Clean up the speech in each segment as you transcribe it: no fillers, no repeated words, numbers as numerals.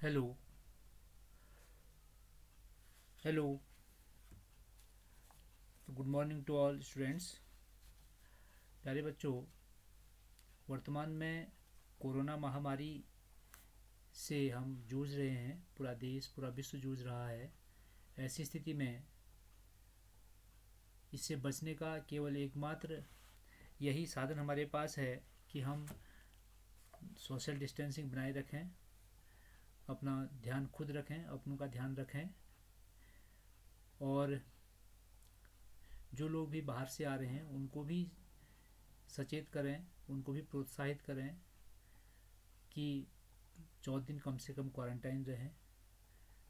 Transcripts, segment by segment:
Hello. Hello. तो good morning to all students. प्यारे बच्चों, वर्तमान में कोरोना महामारी से हम जूझ रहे हैं। पूरा देश, पूरा विश्व जूझ रहा है। ऐसी स्थिति में इससे बचने का केवल एकमात्र यही साधन हमारे पास है कि हम सोशल डिस्टेंसिंग बनाए रखें, अपना ध्यान खुद रखें, अपनों का ध्यान रखें, और जो लोग भी बाहर से आ रहे हैं उनको भी सचेत करें, उनको भी प्रोत्साहित करें कि 14 दिन कम से कम क्वारंटाइन रहें,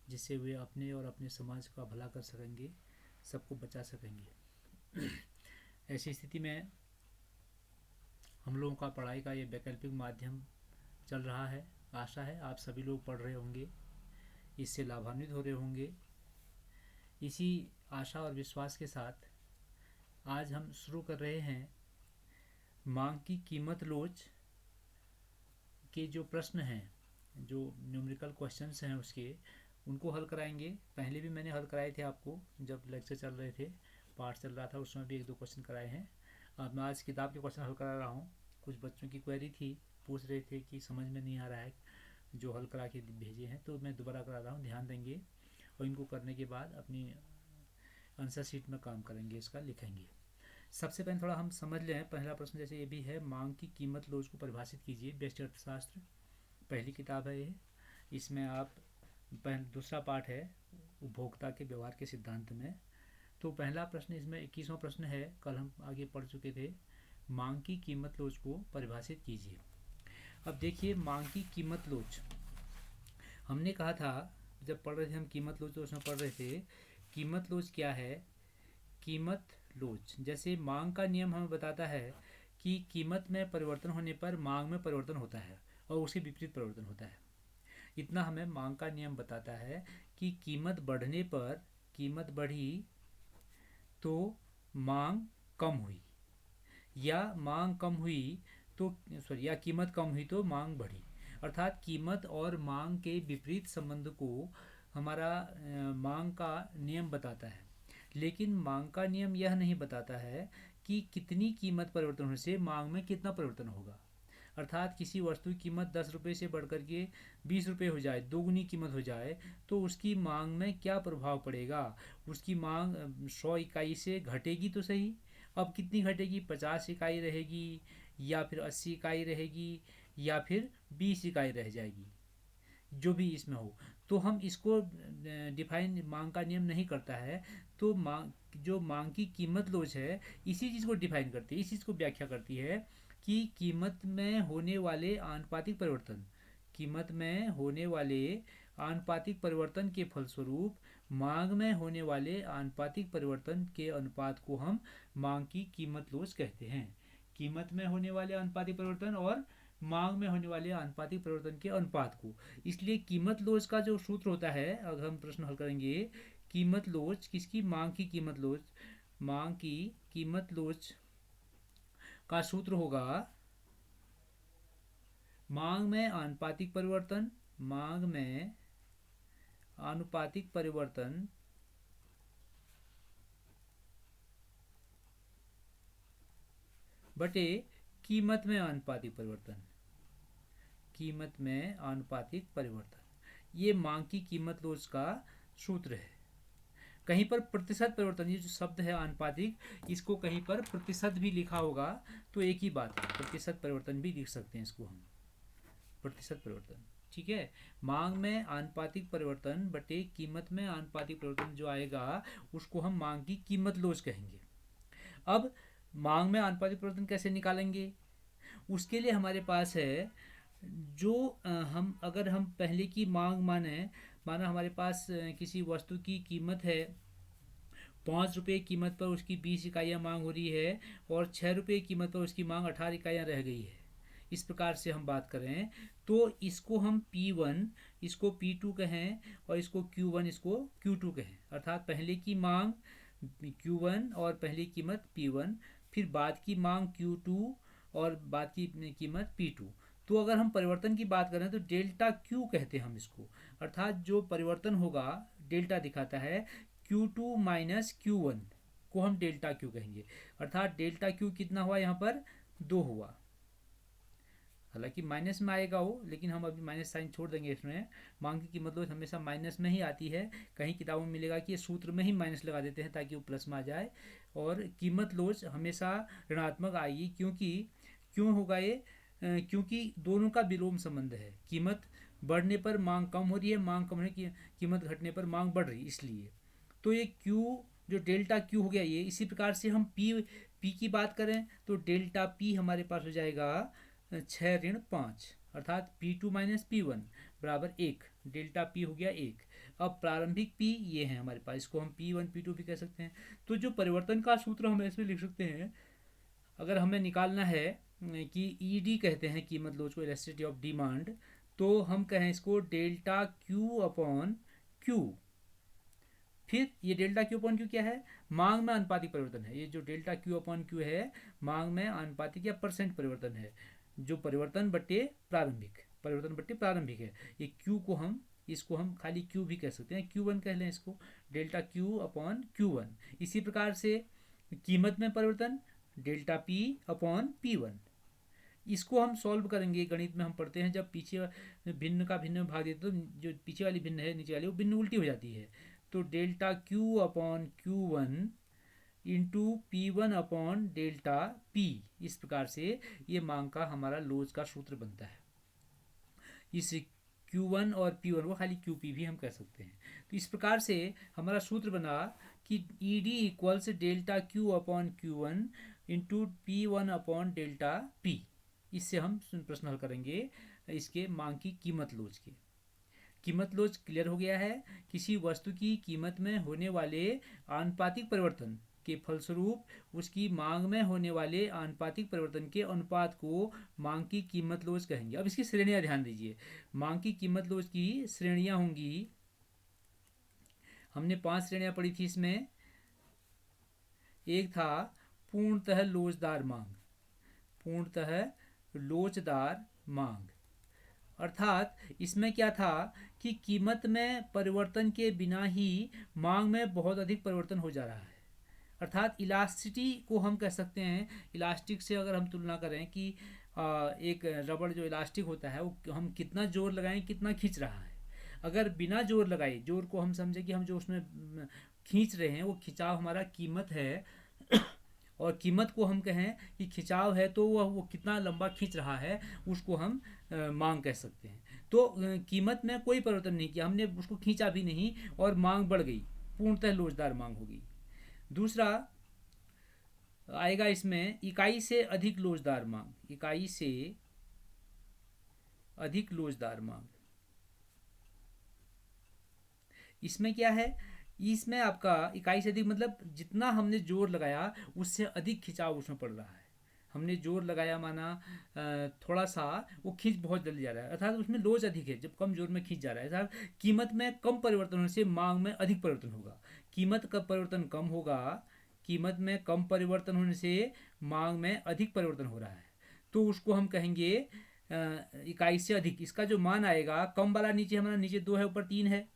जिससे वे अपने और अपने समाज का भला कर सकेंगे, सबको बचा सकेंगे। ऐसी स्थिति में हम लोगों का पढ़ाई का ये वैकल्पिक माध्यम चल रहा है। आशा है आप सभी लोग पढ़ रहे होंगे, इससे लाभान्वित हो रहे होंगे। इसी आशा और विश्वास के साथ आज हम शुरू कर रहे हैं मांग की कीमत लोच के जो प्रश्न हैं, जो न्यूमेरिकल क्वेश्चंस हैं उसके, उनको हल कराएंगे। पहले भी मैंने हल कराए थे आपको, जब लेक्चर चल रहे थे, पाठ चल रहा था, उसमें भी एक दो क्वेश्चन कराए हैं। अब मैं आज किताब के क्वेश्चन हल करा रहा हूँ। कुछ बच्चों की क्वेरी थी, पूछ रहे थे कि समझ में नहीं आ रहा है जो हल करा के भेजे हैं, तो मैं दोबारा करा रहा हूँ, ध्यान देंगे। और इनको करने के बाद अपनी आंसर शीट में काम करेंगे, इसका लिखेंगे। सबसे पहले थोड़ा हम समझ लें। पहला प्रश्न जैसे ये भी है, मांग की कीमत लोच को परिभाषित कीजिए। व्यष्टि अर्थशास्त्र पहली किताब है ये। इसमें आप दूसरा पार्ट है उपभोक्ता के व्यवहार के सिद्धांत में। तो पहला प्रश्न इसमें 21वां प्रश्न है, कल हम आगे पढ़ चुके थे। मांग की कीमत लोच को परिभाषित कीजिए। अब देखिए, मांग की कीमत लोच हमने कहा था, जब पढ़ रहे थे हम कीमत लोच, तो उसमें पढ़ रहे थे कीमत लोच क्या है। कीमत लोच जैसे मांग का नियम हमें बताता है कि कीमत में परिवर्तन होने पर मांग में परिवर्तन होता है और उसके विपरीत परिवर्तन होता है। इतना हमें मांग का नियम बताता है कि कीमत बढ़ने पर, कीमत बढ़ी तो मांग कम हुई, या मांग कम हुई तो सॉरी या कीमत कम हुई तो मांग बढ़ी। अर्थात कीमत और मांग के विपरीत संबंध को हमारा मांग का नियम बताता है। लेकिन मांग का नियम यह नहीं बताता है कि कितनी कीमत परिवर्तन होने से मांग में कितना परिवर्तन होगा। अर्थात किसी वस्तु की कीमत 10 रुपये से बढ़कर के 20 रुपये हो जाए, दोगुनी कीमत हो जाए, तो उसकी मांग में क्या प्रभाव पड़ेगा। उसकी मांग 100 इकाई से घटेगी तो सही। अब कितनी घटेगी, 50 इकाई रहेगी, या फिर 80 इकाई रहेगी, या फिर 20 इकाई रह जाएगी, जो भी इसमें हो। तो हम इसको डिफाइन मांग का नियम नहीं करता है। तो जो मांग की कीमत लोच है, इसी चीज़ को डिफाइन करती है, इस चीज़ को व्याख्या करती है कि कीमत में होने वाले आनुपातिक परिवर्तन, कीमत में होने वाले आनुपातिक परिवर्तन के फलस्वरूप मांग में होने वाले आनुपातिक परिवर्तन के अनुपात को हम मांग की कीमत लोच कहते हैं। कीमत में होने वाले आनुपातिक परिवर्तन और मांग में होने वाले आनुपातिक परिवर्तन के अनुपात को। इसलिए कीमत लोच का जो सूत्र होता है, अगर हम प्रश्न हल करेंगे, कीमत लोच किसकी, मांग की कीमत लोच, मांग की कीमत लोच का सूत्र होगा मांग में आनुपातिक परिवर्तन, मांग में आनुपातिक परिवर्तन बटे कीमत में आनुपातिक परिवर्तन, कीमत में आनुपातिक परिवर्तन। ये मांग की कीमत लोच का सूत्र है। कहीं पर प्रतिशत परिवर्तन, ये जो शब्द है आनुपातिक, इसको कहीं पर प्रतिशत भी लिखा होगा तो एक ही बात है, प्रतिशत परिवर्तन भी लिख सकते हैं इसको हम, प्रतिशत परिवर्तन। ठीक है। मांग में आनुपातिक परिवर्तन बटे कीमत में आनुपातिक परिवर्तन जो आएगा, उसको हम मांग की कीमत लोच कहेंगे। अब मांग में आनुपातिक परिवर्तन कैसे निकालेंगे, उसके लिए हमारे पास है जो हम अगर हम पहले की मांग माना हमारे पास किसी वस्तु की कीमत है 5 रुपये, कीमत पर उसकी 20 इकाइयाँ मांग हो रही है, और 6 रुपये कीमत पर उसकी मांग 18 इकाइयाँ रह गई है। इस प्रकार से हम बात करें तो इसको हम P1, इसको P2 कहें, और इसको Q1, इसको Q2 कहें। अर्थात पहले की मांग Q1 और पहली कीमत P1, फिर बाद की मांग Q2 और बाद की कीमत P2। तो अगर हम परिवर्तन की बात करें तो डेल्टा क्यू कहते हैं हम इसको, अर्थात जो परिवर्तन होगा डेल्टा दिखाता है Q2 माइनस Q1 को हम डेल्टा क्यू कहेंगे। अर्थात डेल्टा क्यू कितना हुआ यहाँ पर 2 हुआ, हालांकि माइनस में आएगा वो, लेकिन हम अभी माइनस साइन छोड़ देंगे इसमें। मांग की कीमत लोज हमेशा माइनस में ही आती है, कहीं किताबों में मिलेगा कि ये सूत्र में ही माइनस लगा देते हैं ताकि वो प्लस में आ जाए, और कीमत लोज हमेशा ऋणात्मक आएगी। क्योंकि क्यों होगा ये? क्योंकि दोनों का विलोम संबंध है, कीमत बढ़ने पर मांग कम हो रही है, मांग कम होने की कीमत घटने पर मांग बढ़ रही है, इसलिए। तो ये क्यू जो डेल्टा क्यू हो गया ये, इसी प्रकार से हम पी की बात करें तो डेल्टा पी हमारे पास हो जाएगा 6-5, अर्थात P2 माइनस P1 बराबर 1, डेल्टा पी हो गया 1। अब प्रारंभिक पी ये है हमारे पास, इसको हम P1 P2 भी कह सकते हैं। तो जो परिवर्तन का सूत्र हम इसमें लिख सकते हैं, अगर हमें निकालना है कि ईडी कहते हैं कीमत लोच को, इलास्टिसिटी ऑफ डिमांड, तो हम कहें इसको डेल्टा क्यू अपॉन क्यू। फिर ये डेल्टा क्यू अपॉन क्यू क्या है? मांग में आनुपातिक परिवर्तन है। ये जो डेल्टा क्यू अपॉन क्यू है मांग में आनुपातिक या परसेंट परिवर्तन है, जो परिवर्तन बट्टे प्रारंभिक है। ये क्यू को हम, इसको हम खाली क्यू भी कह सकते हैं, Q1 कह लें इसको, डेल्टा क्यू अपॉन Q1। इसी प्रकार से कीमत में परिवर्तन डेल्टा पी अपॉन P1। इसको हम सॉल्व करेंगे, गणित में हम पढ़ते हैं जब पीछे भिन्न का भिन्न भाग देते तो जो पीछे वाली भिन्न है नीचे वाली वो भिन्न उल्टी हो जाती है। तो delta Q upon Q1 into P1 upon delta P, इस प्रकार से ये मांग का हमारा लोच का सूत्र बनता है। इस Q1 और P1 को खाली QP भी हम कह सकते हैं। तो इस प्रकार से हमारा सूत्र बना कि ED equals delta Q upon Q1 into P1 upon delta P। इससे हम प्रश्न हल करेंगे इसके मांग की कीमत लोच के। कीमत लोच क्लियर हो गया है। किसी वस्तु की कीमत में होने वाले आनुपातिक परिवर्तन के फलस्वरूप उसकी मांग में होने वाले आनुपातिक परिवर्तन के अनुपात को मांग की कीमत लोच कहेंगे। अब इसकी श्रेणियां ध्यान दीजिए। मांग की कीमत लोच की श्रेणियां होंगी, हमने 5 श्रेणियां पढ़ी थी इसमें। एक था पूर्णतः लोचदार मांग, पूर्णतः लोचदार मांग, अर्थात इसमें क्या था कि कीमत में परिवर्तन के बिना ही मांग में बहुत अधिक परिवर्तन हो जा रहा है। अर्थात इलास्टिसिटी को हम कह सकते हैं, इलास्टिक से अगर हम तुलना करें कि एक रबड़ जो इलास्टिक होता है वो हम कितना जोर लगाएं कितना खींच रहा है। अगर बिना जोर लगाए, जोर को हम समझे कि हम जो उसमें खींच रहे हैं वो खिंचाव हमारा कीमत है, और कीमत को हम कहें कि खिंचाव है तो वो कितना लंबा खींच रहा है उसको हम मांग कह सकते हैं। तो कीमत में कोई परिवर्तन नहीं किया, हमने उसको खींचा भी नहीं और मांग बढ़ गई, पूर्णतः लोचदार मांग होगी। दूसरा आएगा इसमें इकाई से अधिक लोचदार मांग, इकाई से अधिक लोचदार मांग। इसमें क्या है? इसमें आपका इकाई से अधिक मतलब जितना हमने जोर लगाया उससे अधिक खिंचाव उसमें पड़ रहा है। हमने जोर लगाया माना थोड़ा सा, वो खींच बहुत जल्दी जा रहा है, अर्थात उसमें लोच अधिक है जब कम जोर में खींच जा रहा है। अर्थात कीमत में कम परिवर्तन होने से मांग में अधिक परिवर्तन होगा। कीमत का परिवर्तन कम होगा, कीमत में कम परिवर्तन होने से मांग में अधिक परिवर्तन हो रहा है, तो उसको हम कहेंगे इकाई से अधिक। इसका जो मान आएगा, कम वाला नीचे हमारा नीचे 2 है, ऊपर 3 है।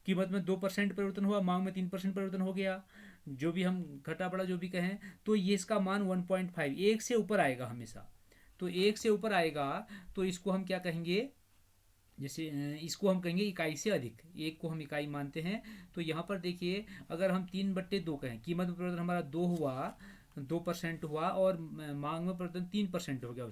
कीमत में 2% परिवर्तन हुआ, मांग में 3% परिवर्तन हो गया, जो भी हम घटा बढ़ा जो भी कहें, तो ये इसका मान 1.5 1 से ऊपर आएगा हमेशा। तो 1 से ऊपर आएगा तो इसको हम क्या कहेंगे? जैसे इसको हम कहेंगे इकाई से अधिक, 1 को हम इकाई मानते हैं। तो यहाँ पर देखिए, अगर हम 3/2 कहें, कीमत में परिवर्तन हमारा 2% हुआ और मांग में परिवर्तन 3% हो गया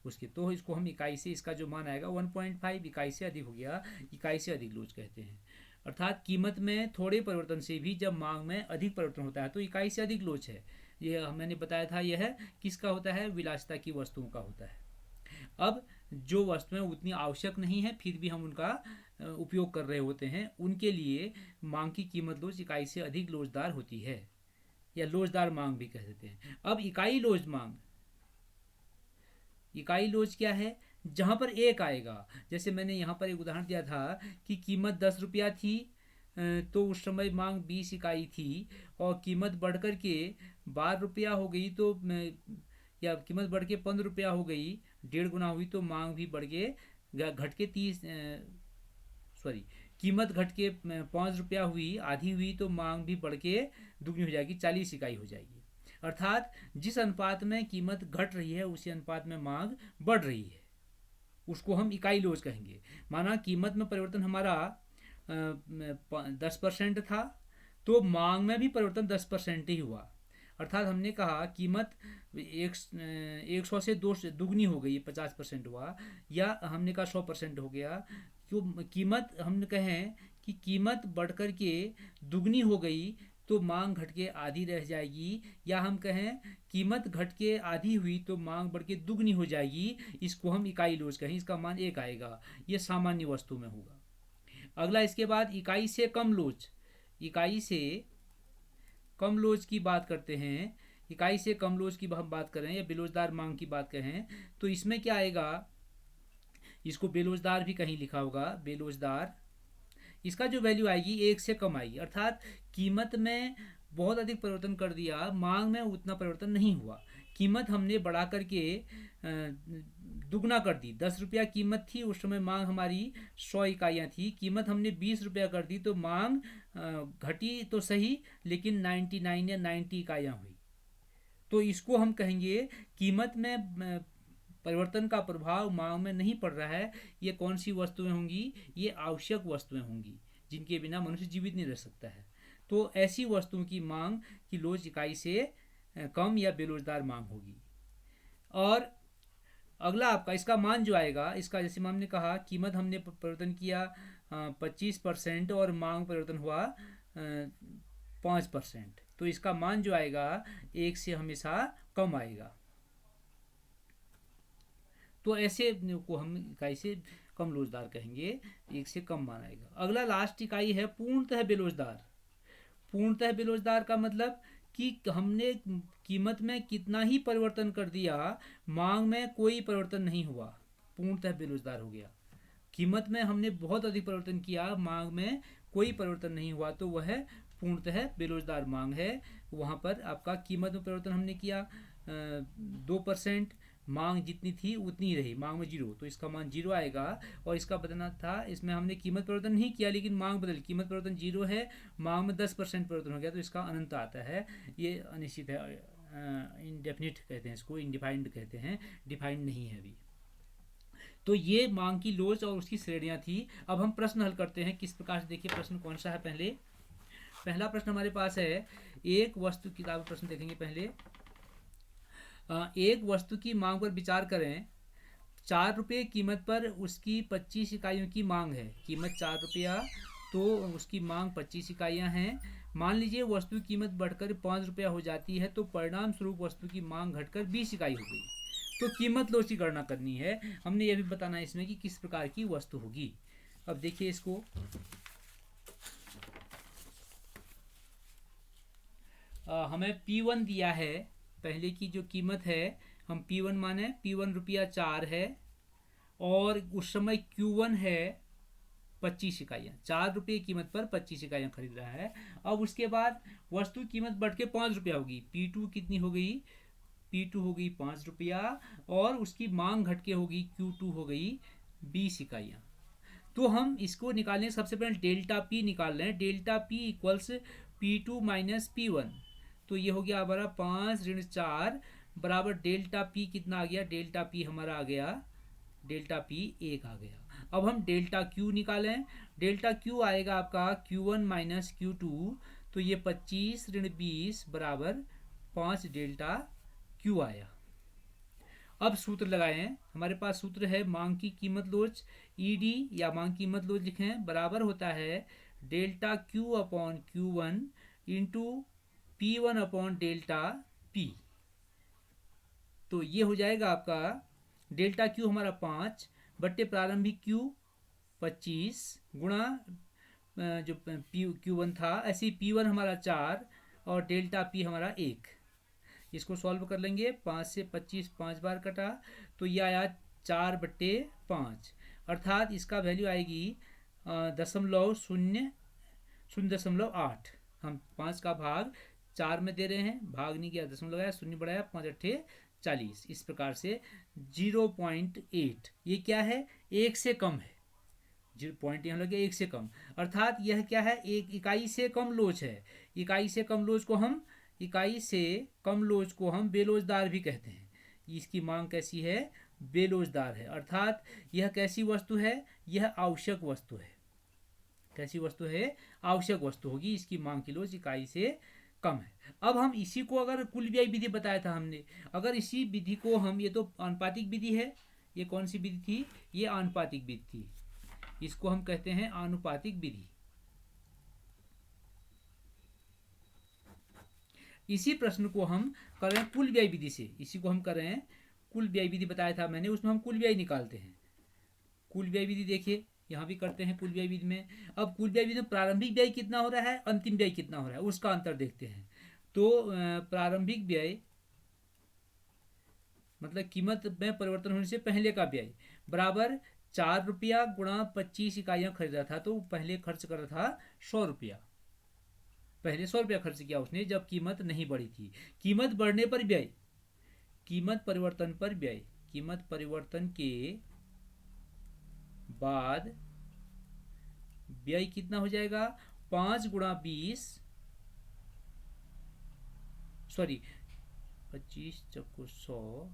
उसके, तो इसको हम इकाई से, इसका जो मान आएगा 1.5 इकाई से अधिक हो गया, इकाई से अधिक लोच कहते हैं। अर्थात कीमत में थोड़े परिवर्तन से भी जब मांग में अधिक परिवर्तन होता है तो इकाई से अधिक लोच है। यह मैंने बताया था, यह किसका होता है? विलासिता की वस्तुओं का होता है। अब जो वस्तुएं उतनी आवश्यक नहीं है फिर भी हम उनका उपयोग कर रहे होते हैं, उनके लिए मांग की कीमत लोच इकाई से अधिक लोचदार होती है, या लोचदार मांग भी कह देते हैं। अब इकाई लोच मांग, इकाई लोच क्या है? जहां पर एक आएगा, जैसे मैंने यहाँ पर एक उदाहरण दिया था कि कीमत 10 रुपया थी, तो उस समय मांग 20 इकाई थी, और कीमत बढ़कर के 12 रुपया हो गई, तो या कीमत बढ़ के 15 रुपया हो गई, 1.5 गुना हुई, तो मांग भी बढ़ के घट के 30 सॉरी कीमत घट के 5 रुपया हुई, आधी हुई, तो मांग भी बढ़ के दुगनी हो जाएगी, 40 इकाई हो जाएगी। अर्थात जिस अनुपात में कीमत घट रही है उसी अनुपात में मांग बढ़ रही है, उसको हम इकाई लोज कहेंगे। माना कीमत में परिवर्तन हमारा 10% था, तो मांग में भी परिवर्तन 10% ही हुआ। अर्थात हमने कहा कीमत 100 से 2 दुगनी हो गई, 50% हुआ, या हमने कहा 100% हो गया। क्यों कीमत हमने कहें कि कीमत बढ़ कर के दुगनी हो गई तो मांग घट के आधी रह जाएगी, या हम कहें कीमत घट के आधी हुई तो मांग बढ़ के दुगनी हो जाएगी, इसको हम इकाई लोज कहें, इसका मान 1 आएगा। ये सामान्य वस्तु में होगा। अगला इसके बाद इकाई से कम लोज, इकाई से कम लोज की बात करते हैं। इकाई से कम लोज की हम बात करें या बेलोजदार मांग की बात करें, तो इसमें क्या आएगा, इसको बेलोजदार भी कहीं लिखा होगा, बेलोजदार। इसका जो वैल्यू आएगी 1 से कम आएगी, अर्थात कीमत में बहुत अधिक परिवर्तन कर दिया, मांग में उतना परिवर्तन नहीं हुआ। कीमत हमने बढ़ा करके दुगना कर दी, 10 रुपया कीमत थी उस समय, मांग हमारी 100 इकाइयाँ थी, कीमत हमने 20 रुपया कर दी, तो मांग घटी तो सही, लेकिन 99 या 90 इकाइयाँ हुई। तो इसको हम कहेंगे कीमत में परिवर्तन का प्रभाव मांग में नहीं पड़ रहा है। ये कौन सी वस्तुएं होंगी, ये आवश्यक वस्तुएं होंगी जिनके बिना मनुष्य जीवित नहीं रह सकता है। तो ऐसी वस्तुओं की मांग की लोज इकाई से कम या बेलोजदार मांग होगी। और अगला आपका इसका मान जो आएगा, इसका जैसे हमने कहा कीमत हमने परिवर्तन किया 25% और मांग परिवर्तन हुआ 5%, तो इसका मान जो आएगा 1 से हमेशा कम आएगा। तो ऐसे को हम इकाई से कम लोजदार कहेंगे, 1 से कम मान आएगा। अगला लास्ट इकाई है पूर्णतः बेलोजदार। पूर्णतः बेलोजदार का मतलब कि हमने कीमत में कितना ही परिवर्तन कर दिया, मांग में कोई परिवर्तन नहीं हुआ, पूर्णतः बेलोजदार हो गया। कीमत में हमने बहुत अधिक परिवर्तन किया, मांग में कोई परिवर्तन नहीं हुआ, तो वह पूर्णतः बेलोजदार मांग है। वहाँ पर आपका कीमत में परिवर्तन हमने किया 2%, मांग जितनी थी उतनी रही, मांग में 0, तो इसका मान 0 आएगा। और इसका बदलना था, इसमें हमने कीमत परिवर्तन नहीं किया लेकिन मांग बदल, कीमत परिवर्तन 0 है, मांग में 10% परिवर्तन हो गया, तो इसका अनंत आता है। ये अनिश्चित है, इनडेफिनिट कहते हैं इसको, इनडिफाइंड कहते हैं, डिफाइंड नहीं है अभी। तो ये मांग की लोज और उसकी श्रेणियां थी। अब हम प्रश्न हल करते हैं किस प्रकार से। देखिए प्रश्न कौन सा है, पहला प्रश्न हमारे पास है, एक वस्तु, किताब प्रश्न देखेंगे पहले। एक वस्तु की मांग पर विचार करें, 4 रुपये कीमत पर उसकी 25 इकाइयों की मांग है। कीमत 4 रुपया, तो उसकी मांग 25 इकाइयाँ हैं। मान लीजिए वस्तु की कीमत बढ़कर 5 रुपया हो जाती है, तो परिणाम स्वरूप वस्तु की मांग घटकर 20 इकाई हो गई। तो कीमत लोच की गणना करनी है। हमने यह भी बताना है इसमें कि किस प्रकार की वस्तु होगी। अब देखिए इसको, हमें P1 दिया है, पहले की जो कीमत है हम P1 माने, P1 रुपया 4 है, और उस समय Q1 है 25 इकाइयाँ, 4 रुपये कीमत पर 25 इकाइयाँ खरीद रहा है। अब उसके बाद वस्तु कीमत बढ़ के 5 रुपया होगी, P2 कितनी हो गई, P2 हो गई 5 रुपया, और उसकी मांग घट के होगी Q2 हो गई 20 इकाइयाँ। तो हम इसको निकालें, सबसे पहले डेल्टा P निकाल लें। Delta P equals P2 minus P1, तो ये हो गया हमारा 5 ऋण 4 बराबर डेल्टा P कितना आ गया, डेल्टा P हमारा आ गया, डेल्टा P 1 आ गया। अब हम डेल्टा Q निकालें। डेल्टा Q आएगा आपका Q1 माइनस Q2, तो ये 25 ऋण 20 बराबर 5 डेल्टा Q आया। अब सूत्र लगाएं, हमारे पास सूत्र है मांग की कीमत लोच, ED या मांग कीमत लोच लिखें, बराबर होता है delta Q upon Q1 into P1 upon delta P। तो ये हो जाएगा आपका डेल्टा Q हमारा 5 बट्टे प्रारंभिक Q 25 गुणा जो Q1 था, ऐसे ही P1 हमारा 4 और डेल्टा P हमारा 1। इसको सॉल्व कर लेंगे, 5 से 25 5 बार कटा, तो ये आया 4/5, अर्थात इसका वैल्यू आएगी 0.08। हम 5 का भाग 4 में दे रहे हैं, भाग नहीं किया, 0.0 बढ़ाया, 5 अट्ठे 40, इस प्रकार से 0.8 ये क्या है, एक से कम है। 0 पॉइंट यहाँ लगे एक से कम, अर्थात यह क्या है, एक इकाई से कम लोच है। इकाई से कम लोच को हम बेलोचदार भी कहते हैं। इसकी मांग कैसी है, बेलोचदार है, अर्थात यह कैसी वस्तु है, यह आवश्यक वस्तु है। कैसी वस्तु है, आवश्यक वस्तु होगी, इसकी मांग की लोच इकाई से कम है। अब हम इसी को, अगर कुल व्यय विधि बताया था हमने, अगर इसी विधि को हम, ये तो आनुपातिक विधि है, ये कौन सी विधि थी, ये आनुपातिक विधि थी, इसको हम कहते हैं आनुपातिक विधि। इसी प्रश्न को हम कर रहे हैं कुल व्यय विधि से, इसी को हम कर रहे हैं कुल व्यय विधि बताया था मैंने, उसमें हम कुल व्यय निकालते हैं। कुल व्यय विधि देखिए यहाँ भी करते हैं कुल व्यय विधि में। अब कुल व्यय विधि में प्रारंभिक व्यय कितना हो रहा है, अंतिम व्यय कितना हो रहा है, उसका अंतर देखते हैं। तो प्रारंभिक व्यय मतलब कीमत में परिवर्तन होने से पहले का व्यय बराबर 4 रुपया गुणा 25 इकाइयाँ खरीदा था, तो पहले खर्च कर रहा था 100 रुपया। पहले 100 रुपया खर्च किया उसने जब कीमत नहीं बढ़ी थी। कीमत बढ़ने पर व्यय, कीमत परिवर्तन पर व्यय, कीमत परिवर्तन के बाद व्यय कितना हो जाएगा, 5 गुणा 20, सॉरी 25 चक्को 100,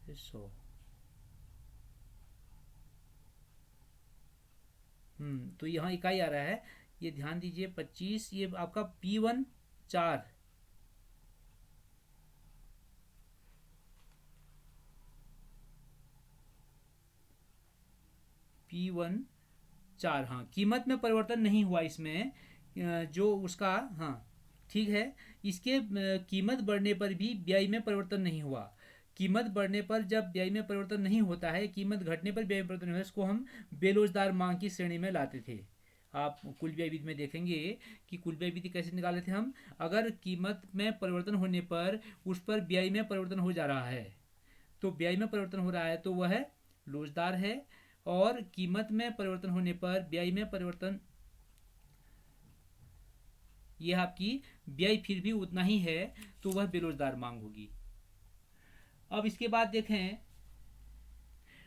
100, तो यहाँ इकाई आ रहा है, ये ध्यान दीजिए 25, ये आपका P1 4, P1 4, हाँ कीमत में परिवर्तन नहीं हुआ इसमें, जो उसका, हाँ ठीक है, इसके कीमत बढ़ने पर भी व्यय में परिवर्तन नहीं हुआ। कीमत बढ़ने पर जब व्यय में परिवर्तन नहीं होता है, कीमत घटने पर व्यय में परिवर्तन होता है, इसको हम बेलोचदार मांग की श्रेणी में लाते थे। आप कुल व्यय विधि में देखेंगे कि कुल व्यय विधि कैसे निकाले थे हम, अगर कीमत में परिवर्तन होने पर उस पर व्यय में परिवर्तन हो जा रहा है, तो व्यय में परिवर्तन हो रहा है तो वह लोचदार है, और कीमत में परिवर्तन होने पर व्यय में परिवर्तन, यह आपकी व्यय फिर भी उतना ही है, तो वह बेरोजगार मांग होगी। अब इसके बाद देखें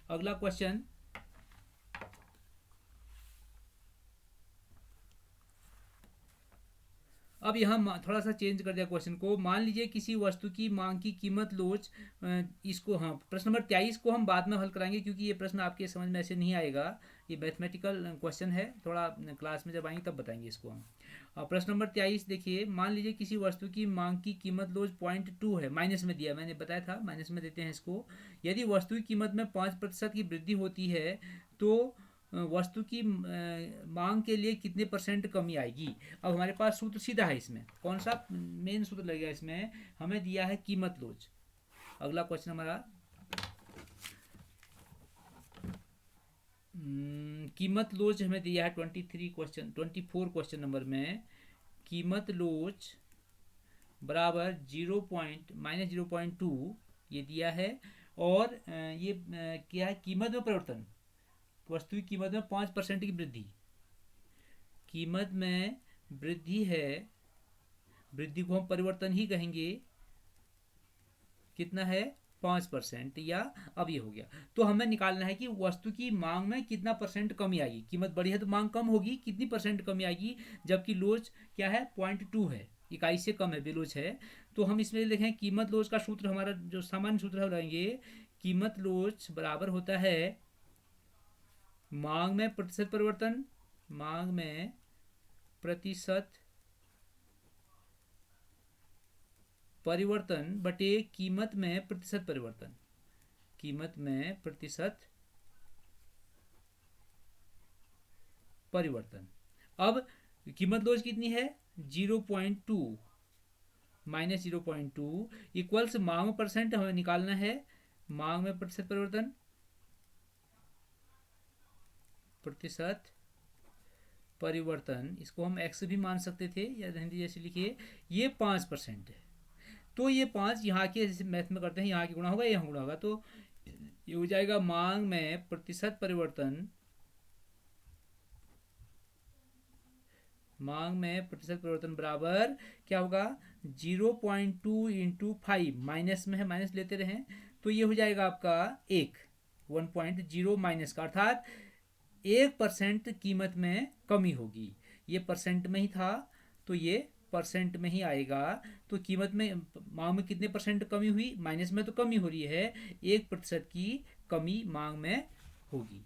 अगला क्वेश्चन, अब यहाँ थोड़ा सा चेंज कर दिया क्वेश्चन को। मान लीजिए किसी वस्तु की मांग की कीमत लोच, इसको, हाँ प्रश्न नंबर 23 को हम बाद में हल कराएंगे, क्योंकि ये प्रश्न आपके समझ में ऐसे नहीं आएगा, ये मैथमेटिकल क्वेश्चन है, थोड़ा क्लास में जब आएंगे तब बताएंगे इसको हम। प्रश्न नंबर 23 देखिए, मान लीजिए किसी वस्तु की मांग की कीमत लोच 0.2 है, माइनस में दिया, मैंने बताया था माइनस में देते हैं इसको। यदि वस्तु की कीमत में 5% की वृद्धि होती है तो वस्तु की मांग के लिए कितने % कमी आएगी। अब हमारे पास सूत्र सीधा है, इसमें कौन सा मेन सूत्र लगेगा, इसमें हमें दिया है कीमत लोच। अगला क्वेश्चन हमारा कीमत लोच हमें दिया है 24 क्वेश्चन नंबर में, कीमत लोच बराबर -0.2 ये दिया है, और ये क्या है, कीमत में परिवर्तन, वस्तु की कीमत में 5% की वृद्धि, कीमत में वृद्धि है, वृद्धि को हम परिवर्तन ही कहेंगे, कितना है 5%, या अब ये हो गया। तो हमें निकालना है कि वस्तु की मांग में कितना % कमी आएगी, कीमत बढ़ी है तो मांग कम होगी, कितनी % कमी आएगी, जबकि लोच क्या है 0.2 है, इकाई से कम है, बेलोच है। तो हम इसमें लिखें कीमत लोच का सूत्र, हमारा जो सामान्य सूत्र है रहेंगे, कीमत लोच बराबर होता है मांग में प्रतिशत परिवर्तन, मांग में प्रतिशत परिवर्तन बटे कीमत में प्रतिशत परिवर्तन, कीमत में प्रतिशत परिवर्तन। अब कीमत लोच कितनी है 0.2 माइनस 0.2 इक्वल्स मांग % हमें निकालना है, मांग में प्रतिशत परिवर्तन, प्रतिशत परिवर्तन, इसको हम x भी मान सकते थे, या हिंदी जैसे लिखिए, ये 5% है, तो ये 5 यहाँ के मैथ में करते हैं, यहाँ की गुणा होगा, यहाँ गुणा होगा, तो ये हो जाएगा मांग में प्रतिशत परिवर्तन मांग में प्रतिशत परिवर्तन बराबर क्या होगा 0.2 इंटू 5, माइनस में है माइनस लेते रहें तो ये हो जाएगा आपका 1.0 माइनस का, अर्थात 1% कीमत में कमी होगी। ये परसेंट में ही था तो ये परसेंट में ही आएगा। तो कीमत में मांग में कितने परसेंट कमी हुई, माइनस में तो कमी हो रही है, 1% की कमी मांग में होगी,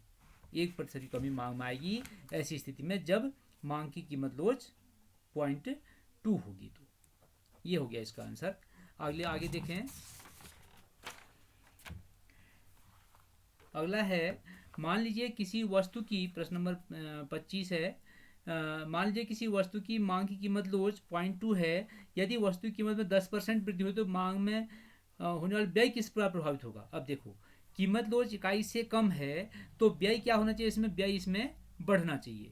1% की कमी मांग में आएगी ऐसी स्थिति में जब मांग की कीमत लोच 0.2 होगी। तो ये हो गया इसका आंसर। आगे देखें। अगला है, मान लीजिए किसी वस्तु की, प्रश्न नंबर 25 है, मान लीजिए किसी वस्तु की मांग की कीमत लोच 0.2 है। यदि वस्तु की कीमत में 10% वृद्धि हो तो मांग में होने वाला व्यय किस प्रकार प्रभावित होगा। अब देखो, कीमत लोच इकाई से कम है तो व्यय क्या होना चाहिए, इसमें व्यय इसमें बढ़ना चाहिए,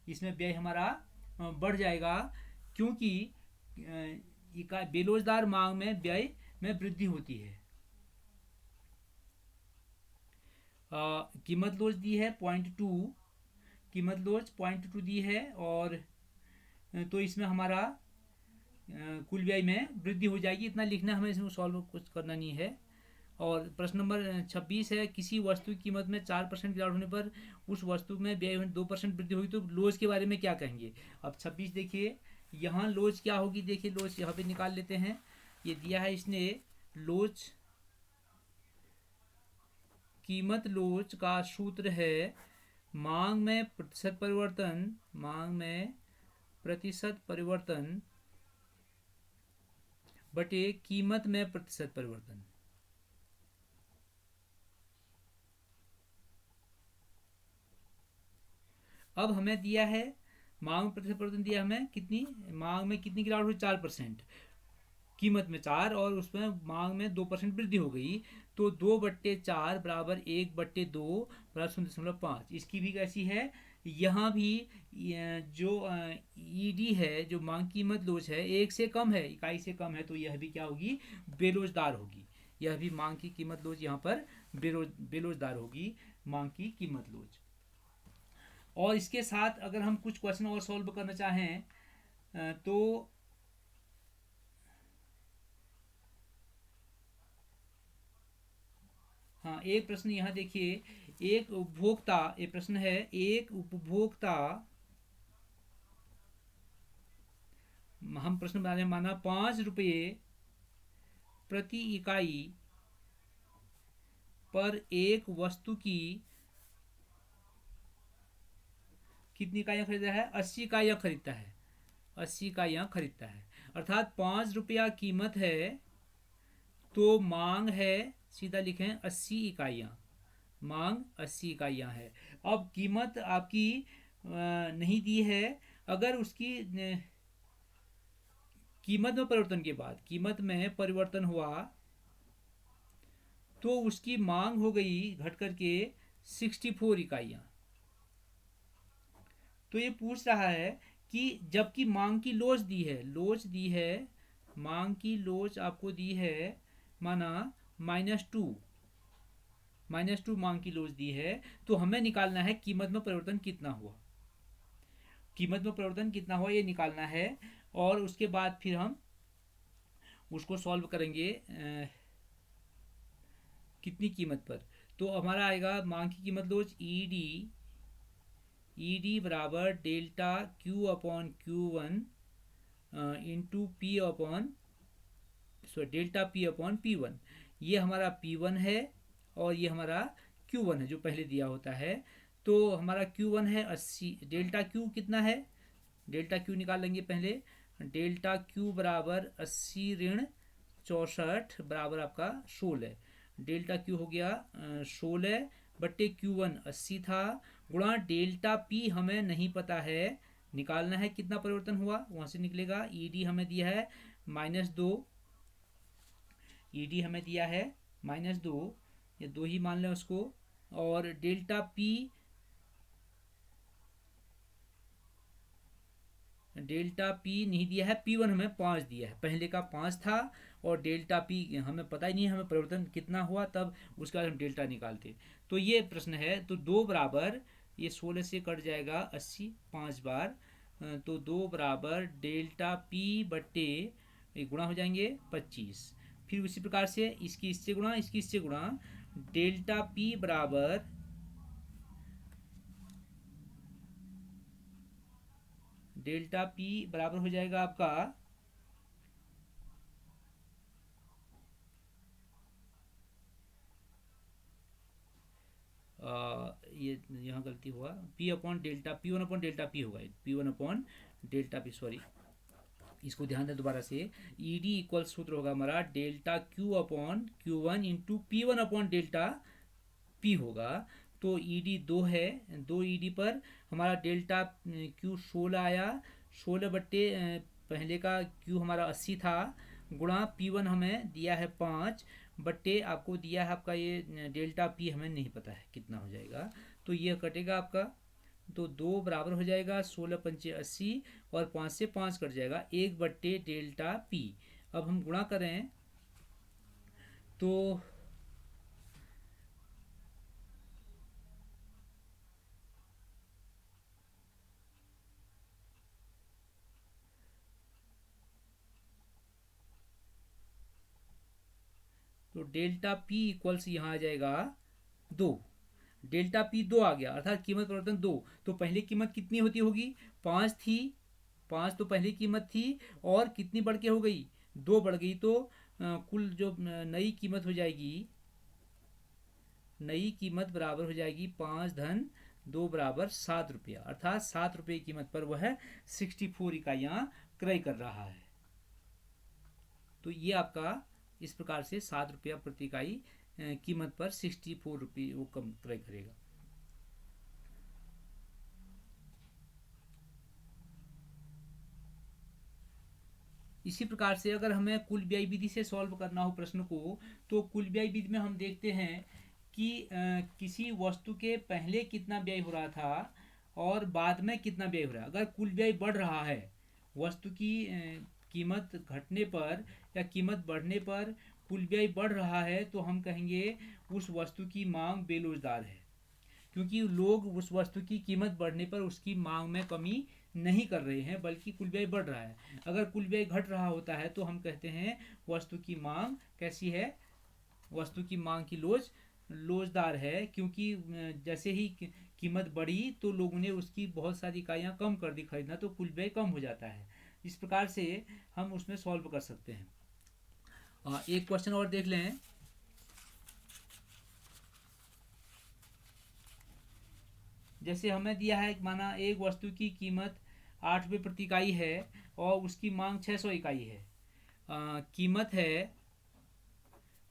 इसमें व्यय हमारा बढ़ जाएगा, क्योंकि इकाई बेलोजदार मांग में व्यय में वृद्धि होती है। कीमत लोच दी है 0.2, कीमत लोच 0.2 दी है, और तो इसमें हमारा कुल व्यय में वृद्धि हो जाएगी। इतना लिखना, हमें इसमें सॉल्व कुछ करना नहीं है। और प्रश्न नंबर 26 है, किसी वस्तु की कीमत में 4% गिरावट होने पर उस वस्तु में व्यय में 2% वृद्धि होगी तो लोच के बारे में क्या कहेंगे। अब 26 देखिए, यहाँ लोच क्या होगी, देखिए लोच यहाँ पे निकाल लेते हैं। ये दिया है इसने, लोच, कीमत लोच का सूत्र है मांग में प्रतिशत परिवर्तन, मांग में प्रतिशत परिवर्तन बटे कीमत में प्रतिशत परिवर्तन। अब हमें दिया है मांग में प्रतिशत परिवर्तन, दिया हमें कितनी, मांग में कितनी गिरावट हुई 4%, कीमत में 4 और उसमें मांग में 2% वृद्धि हो गई, तो 2/4 बराबर 1/2 बराबर 0.5। इसकी भी कैसी है, यहाँ भी जो ईडी है, जो मांग कीमत लोच है, 1 से कम है, इकाई से कम है, तो यह भी क्या होगी, बेरोजदार होगी। यह भी मांग की कीमत लोच यहाँ पर बेरोजदार होगी, मांग की कीमत लोच। और इसके साथ अगर हम कुछ क्वेश्चन और सॉल्व करना चाहें तो हाँ, एक प्रश्न यहाँ देखिए, एक उपभोक्ता, ये प्रश्न है, एक उपभोक्ता, हम प्रश्न बना रहे हैं, माना 5 रुपये प्रति इकाई पर एक वस्तु की कितनी इकाइयाँ खरीदा है, 80 इकाइयाँ खरीदता है, 80 इकाइयाँ खरीदता है, अर्थात 5 रुपया कीमत है तो मांग है, सीधा लिखें 80 इकाइयाँ, मांग 80 इकाइयाँ है। अब कीमत आपकी नहीं दी है, अगर उसकी कीमत में परिवर्तन के बाद कीमत में परिवर्तन हुआ तो उसकी मांग हो गई घट करके 64 इकाइयाँ। तो ये पूछ रहा है कि जबकि मांग की लोच दी है, लोच दी है, मांग की लोच आपको दी है, माना -2 मांग की लोच दी है, तो हमें निकालना है कीमत में परिवर्तन कितना हुआ, कीमत में परिवर्तन कितना हुआ ये निकालना है। और उसके बाद फिर हम उसको सॉल्व करेंगे कितनी कीमत पर। तो हमारा आएगा मांग की कीमत लोच ईडी बराबर delta Q upon Q1 into P upon delta P upon P1। ये हमारा P1 है और ये हमारा Q1 है जो पहले दिया होता है। तो हमारा Q1 है 80, डेल्टा Q कितना है, डेल्टा Q निकाल लेंगे पहले, डेल्टा Q बराबर 80 ऋण 64 बराबर आपका 16, डेल्टा Q हो गया 16 बट्टे Q1 80 था, गुणा डेल्टा P हमें नहीं पता है, निकालना है कितना परिवर्तन हुआ, वहाँ से निकलेगा। ईडी हमें दिया है -2, ईडी हमें दिया है -2, ये 2 ही मान लें उसको, और डेल्टा P नहीं दिया है, P1 हमें 5 दिया है, पहले का 5 था, और डेल्टा P हमें पता ही नहीं है हमें परिवर्तन कितना हुआ, तब उसके बाद हम डेल्टा निकालते। तो ये प्रश्न है, तो 2 बराबर, ये 16 से कट जाएगा 80 5 बार, तो 2 बराबर डेल्टा पी बट्टे गुणा हो जाएंगे 25। फिर उसी प्रकार से इसकी इससे गुणा, इसकी इससे गुणा, डेल्टा पी बराबर हो जाएगा आपका ये यहाँ गलती हुआ, P upon delta P one upon delta P होगा, P one upon delta P, sorry, इसको ध्यान दें दोबारा से। ई डी इक्वल सूत्र होगा हमारा delta Q upon Q one into P one upon delta P होगा। तो ई डी 2 है, 2 ई डी पर हमारा डेल्टा क्यू 16 आया, 16 बट्टे पहले का क्यू हमारा 80 था, गुणा पी वन हमें दिया है 5 बट्टे आपको दिया है आपका ये डेल्टा पी हमें नहीं पता है कितना हो जाएगा, तो ये कटेगा आपका। तो 2 बराबर हो जाएगा 16 पंचे 80 और 5 से 5 कट जाएगा 1 बट्टे डेल्टा पी। अब हम गुणा करें तो डेल्टा पी इक्वल्स यहाँ आ जाएगा 2, डेल्टा पी 2 आ गया, अर्थात कीमत परिवर्तन 2। तो पहली कीमत कितनी होती होगी, 5 थी, 5 तो पहली कीमत थी, और कितनी बढ़ के हो गई, 2 बढ़ गई, तो कुल जो नई कीमत हो जाएगी, नई कीमत बराबर हो जाएगी 5 धन 2 बराबर 7 रुपया, अर्थात 7 रुपये की कीमत पर वह 64 इकाइयाँ क्रय कर रहा है। तो ये आपका इस प्रकार से 7 रुपया प्रति इकाई कीमत पर 64 रुपये वो कम क्रय करेगा। इसी प्रकार से अगर हमें कुल व्यय विधि से सॉल्व करना हो प्रश्न को, तो कुल व्यय विधि में हम देखते हैं कि किसी वस्तु के पहले कितना व्यय हो रहा था और बाद में कितना व्यय हो रहा है। अगर कुल व्यय बढ़ रहा है, वस्तु की कीमत घटने पर या कीमत बढ़ने पर कुल व्यय बढ़ रहा है, तो हम कहेंगे उस वस्तु की मांग बेरोजगार है, क्योंकि लोग उस वस्तु की कीमत बढ़ने पर उसकी मांग में कमी नहीं कर रहे हैं, बल्कि कुल व्यय बढ़ रहा है। अगर कुल व्यय घट रहा होता है तो हम कहते हैं वस्तु की मांग कैसी है, वस्तु की मांग की लोजदार है, क्योंकि जैसे ही कीमत बढ़ी तो लोगों ने उसकी बहुत सारी इकाइयाँ कम कर दी खरीदना, तो कुल व्यय कम हो जाता है। इस प्रकार से हम उसमें सॉल्व कर सकते हैं। एक क्वेश्चन और देख लें। जैसे हमें दिया है, माना एक वस्तु की कीमत 8 रुपये प्रति इकाई है और उसकी मांग 600 इकाई है। कीमत है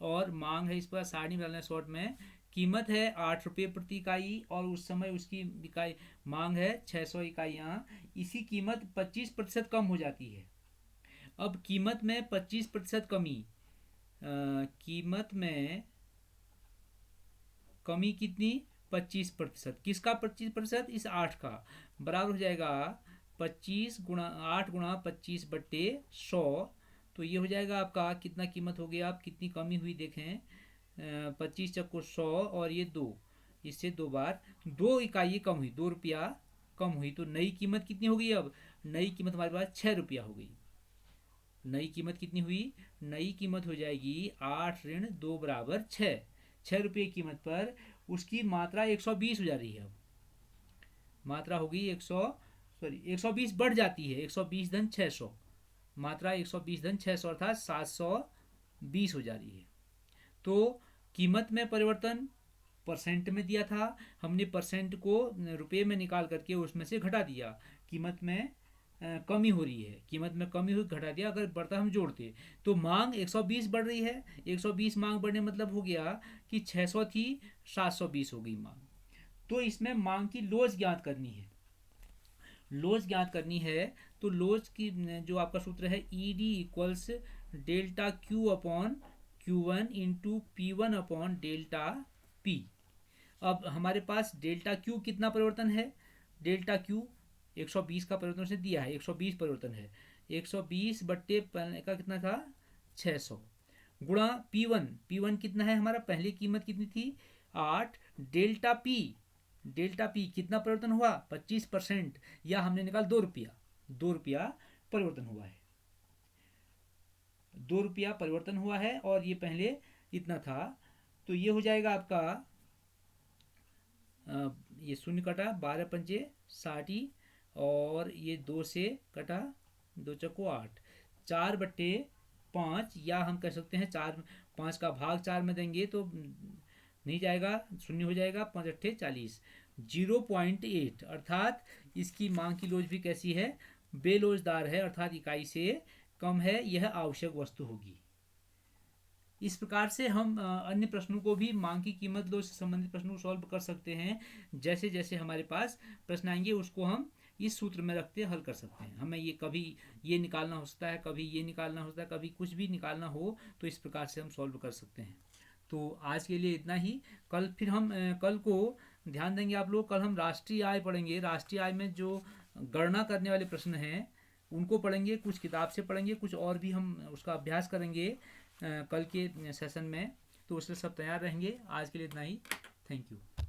और मांग है, इस पर सारणी डालना शॉर्ट में, कीमत है 8 रुपये प्रति इकाई और उस समय उसकी इकाई मांग है 600 इकाइयाँ। इसी कीमत 25% कम हो जाती है। अब कीमत में 25% कमी, कीमत में कमी कितनी, 25%, किसका 25%, इस 8 का, बराबर हो जाएगा 25 गुणा 8 गुणा 25 बट्टे 100। तो ये हो जाएगा आपका कितना कीमत हो गया, आप कितनी कमी हुई देखें, 25 चक्को 100 और ये 2, इससे 2 बार 2 इकाई कम हुई, 2 रुपया कम हुई। तो नई कीमत कितनी हो गई, अब नई कीमत हमारे पास 6 रुपया हो गई। नई कीमत कितनी हुई, नई कीमत हो जाएगी 8 ऋण 2 बराबर 6, 6 रुपये की कीमत पर उसकी मात्रा 120 हो जा रही है। अब मात्रा होगी 120 बढ़ जाती है, 120 धन 600, मात्रा 120 धन 600 अर्थात 720 हो जा रही है। तो कीमत में परिवर्तन परसेंट में दिया था, हमने परसेंट को रुपये में निकाल करके उसमें से घटा दिया, कीमत में कमी हो रही है, कीमत में कमी हुई घटा दिया, अगर बढ़ता हम जोड़ते तो मांग 120 बढ़ रही है, 120 मांग बढ़ने मतलब हो गया कि 600 थी 720 हो गई मांग। तो इसमें मांग की लोज ज्ञात करनी है, लोज ज्ञात करनी है। तो लोज की जो आपका सूत्र है E D equals delta Q upon Q one into P one upon delta P. अब हमारे पास डेल्टा क्यू कितना परिवर्तन है, डेल्टा क्यू 120 का परिवर्तन से दिया है, 120 परिवर्तन है, 120 बट्टे का कितना था 600 गुणा P1 कितना है हमारा, पहली कीमत कितनी थी 8, डेल्टा पी कितना परिवर्तन हुआ 25%, या हमने निकाल 2 रुपया, ₹2 परिवर्तन हुआ है, ₹2 परिवर्तन हुआ है, और ये पहले इतना था। तो ये हो जाएगा आपका ये शून्य कटा, 12×5 = 60, और ये 2 से कटा, 2×4 = 8, 4/5, या हम कह सकते हैं 4, 5 का भाग 4 में देंगे तो नहीं जाएगा, शून्य हो जाएगा, 5×8 = 40, 0.8, अर्थात इसकी मांग की लोज भी कैसी है, बेलोजदार है, अर्थात इकाई से कम है, यह आवश्यक वस्तु होगी। इस प्रकार से हम अन्य प्रश्नों को भी, मांग की कीमत लोज से संबंधित प्रश्नों को सॉल्व कर सकते हैं। जैसे जैसे हमारे पास प्रश्न आएंगे उसको हम इस सूत्र में रखते हल कर सकते हैं। हमें ये कभी ये निकालना हो सकता है, कभी ये निकालना होता है, कभी कुछ भी निकालना हो, तो इस प्रकार से हम सॉल्व कर सकते हैं। तो आज के लिए इतना ही। कल फिर हम कल को ध्यान देंगे आप लोग, कल हम राष्ट्रीय आय पढ़ेंगे। राष्ट्रीय आय में जो गणना करने वाले प्रश्न हैं उनको पढ़ेंगे, कुछ किताब से पढ़ेंगे, कुछ और भी हम उसका अभ्यास करेंगे कल के सेशन में। तो उससे सब तैयार रहेंगे। आज के लिए इतना ही। Thank you.